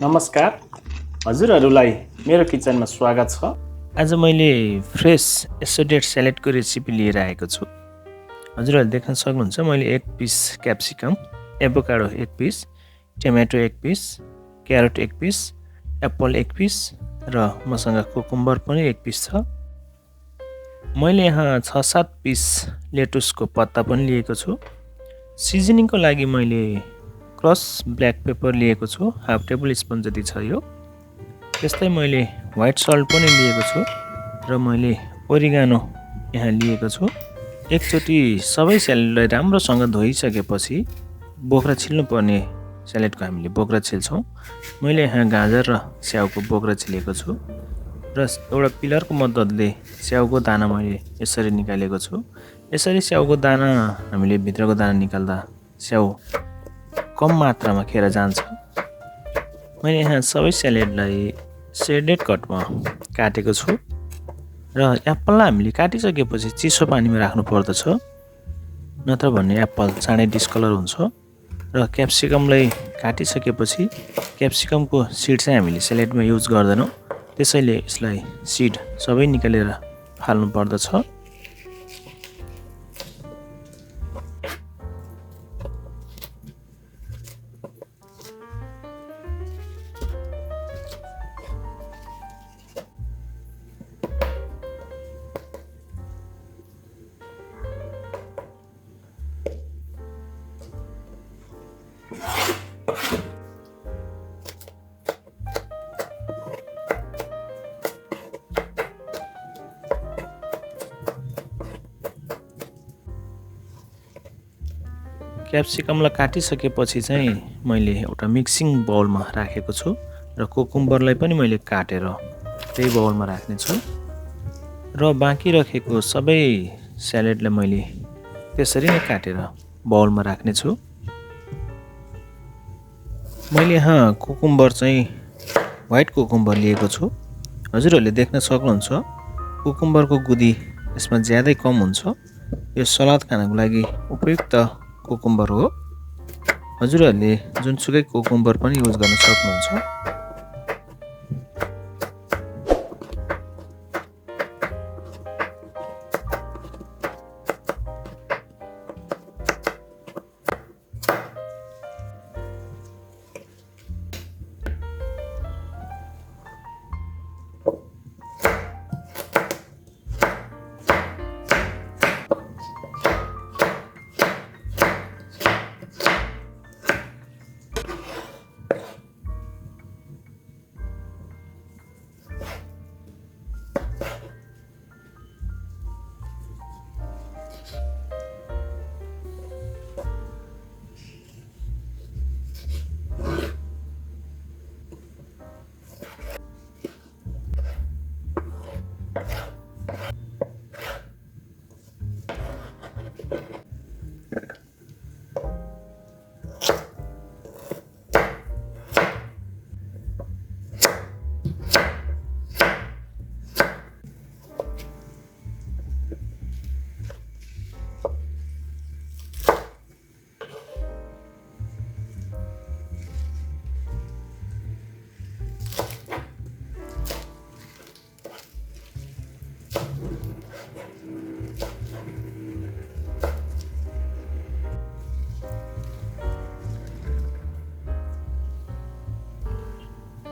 नमस्कार, हजुरहरूलाई मेरो किचनमा स्वागत छ। आज मैले फ्रेस एसोडेट स्यालेडको रेसिपी लिएर आएको छु। हजुरहरूले देख्न सक्नुहुन्छ मैले 1 piece capsicum, avocado 1 piece, tomato 1 piece, carrot 1 piece, apple 1 piece र मसँग कुकुम्बर पनि 1 पिस छ। मैले यहाँ 6-7 पिस लेटुसको पत्ता पनि लिएको छु। सिजनिङको लागि मैले क्रस ब्ल्याक पेपर लिएको छु, हाफ टेबल स्पुन जति छ यो। त्यस्तै मैले व्हाइट सल्ट पनि लिएको छु र मैले ओरिगानो यहाँ लिएको छु। एकचोटि सबै स्यालेडलाई राम्रोसँग धोइसकेपछि बोक्रा छिल्नुपर्ने स्यालेडको हामीले बोक्रा छिल्छौँ। मैले यहाँ गाजर र स्याउको बोक्रा छिलेको छु र एउटा पिलरको मद्दतले स्याउको दाना मैले यसरी निकालेको छु। यसरी स्याउको दाना हामीले भित्रको दाना निकाल्दा स्याउ कम मात्रामा खेर जान्छ। मैले यहाँ सबै स्यालेडलाई सेडेड कटमा काटेको छु र एप्पललाई हामीले काटिसकेपछि चिसो पानीमा राख्नु पर्दछ, नत्र भने एप्पल चाँडै डिस्कलर हुन्छ। र क्याप्सिकमलाई काटिसकेपछि क्याप्सिकमको सिड चाहिँ हामीले स्यालेडमा युज गर्दैनौँ, त्यसैले यसलाई सिड सबै निकालेर फाल्नु पर्दछ। क्याप्सिकमलाई काटिसकेपछि चाहिँ मैले एउटा मिक्सिङ बाउलमा राखेको छु र कुकुम्बरलाई पनि मैले काटेर त्यही बाउलमा राख्ने छु र बाँकी राखेको सबै स्यालेडलाई मैले त्यसरी नै काटेर बाउलमा राख्ने छु। मैले यहाँ कुकुम्बर चाहिँ व्हाइट कुकुम्बर लिएको छु। हजुरहरूले देख्न सक्नुहुन्छ कुकुम्बरको गुदी यसमा ज्यादै कम हुन्छ। यो सलाद खानको लागि उपयुक्त कुकुम्बर हो। हजुरहरूले जुनसुकै कुकुम्बर पनि युज गर्न सक्नुहुन्छ।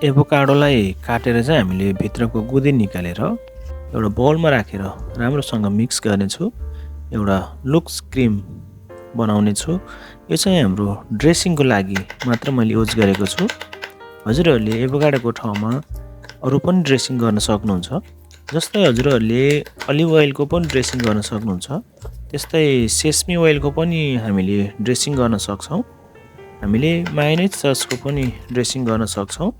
एभोकाडोलाई काटेर चाहिँ हामीले भित्रको गुदी निकालेर एउटा बाउलमा राखेर राम्रोसँग मिक्स गर्नेछु। एउटा लुक्स क्रिम बनाउने छु। यो चाहिँ हाम्रो ड्रेसिङको लागि मात्र मैले युज गरेको छु। हजुरहरूले एभोकाडोको ठाउँमा अरू पनि ड्रेसिङ गर्न सक्नुहुन्छ। जस्तै हजुरहरूले अलिभ ओइलको पनि ड्रेसिङ गर्न सक्नुहुन्छ, त्यस्तै सेस्मी ओइलको पनि हामीले ड्रेसिङ गर्न सक्छौँ। हामीले मायोनिज ससको पनि ड्रेसिङ गर्न सक्छौँ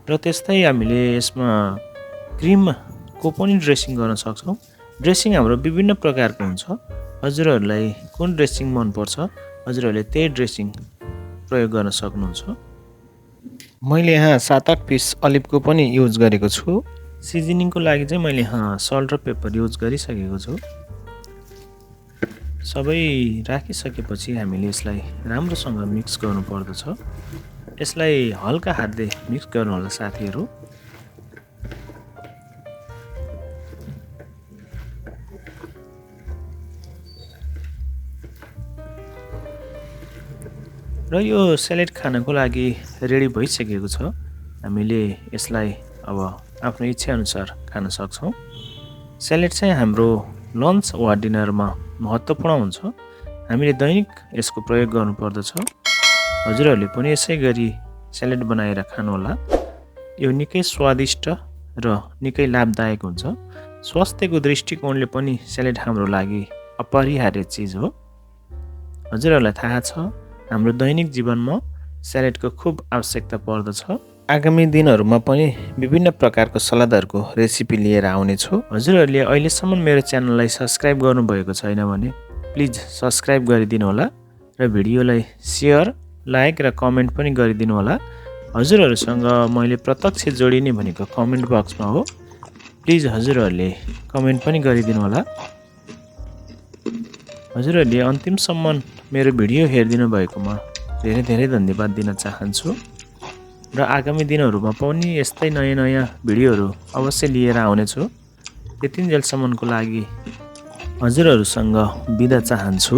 र त्यस्तै हामीले यसमा क्रिमको पनि ड्रेसिङ गर्न सक्छौँ। ड्रेसिङ हाम्रो विभिन्न प्रकारको हुन्छ। हजुरहरूलाई कुन ड्रेसिङ मनपर्छ हजुरहरूले त्यही ड्रेसिङ प्रयोग गर्न सक्नुहुन्छ। मैले यहाँ 7-8 पिस अलिभको पनि युज गरेको छु। सिजनिङको लागि चाहिँ मैले यहाँ सल्ट र पेपर युज गरिसकेको छु। सबै राखिसकेपछि हामीले यसलाई राम्रोसँग मिक्स गर्नु पर्दछ। यसलाई हल्का हातले मिक्स गर्नुहोला साथीहरू। र यो स्यालेड खानको लागि रेडी भइसकेको छ। हामीले यसलाई अब आफ्नो इच्छाअनुसार खान सक्छौँ। स्यालेड चाहिँ हाम्रो लन्च वा डिनरमा महत्त्वपूर्ण हुन्छ। हामीले दैनिक यसको प्रयोग गर्नुपर्दछ। हजुरहरूले पनि यसै गरी स्यालेड बनाएर खानुहोला। यो निकै स्वादिष्ट र निकै लाभदायक हुन्छ। स्वास्थ्यको दृष्टिकोणले पनि स्यालेड हाम्रो लागि अपरिहार्य चिज हो। हजुरहरूलाई थाहा छ हाम्रो दैनिक जीवनमा स्यालेडको खुब आवश्यकता पर्दछ। आगामी दिनहरूमा पनि विभिन्न प्रकारको सलादहरूको रेसिपी लिएर आउनेछु। हजुरहरूले अहिलेसम्म मेरो च्यानललाई सब्सक्राइब गर्नुभएको छैन भने प्लिज सब्सक्राइब गरिदिनु होला र भिडियोलाई सेयर, लाइक र कमेन्ट पनि गरिदिनु होला। हजुरहरूसँग मैले प्रत्यक्ष जोडिने भनेको कमेन्ट बक्समा हो। प्लिज हजुरहरूले कमेन्ट पनि गरिदिनु होला। हजुरहरूले अन्तिमसम्म मेरो भिडियो हेरिदिनु भएकोमा धेरै धेरै धन्यवाद दिन चाहन्छु। र आगामी दिनहरूमा पनि यस्तै नयाँ नयाँ भिडियोहरू अवश्य लिएर आउनेछु। त्यतिन्जेलसम्मको लागि हजुरहरूसँग बिदा चाहन्छु।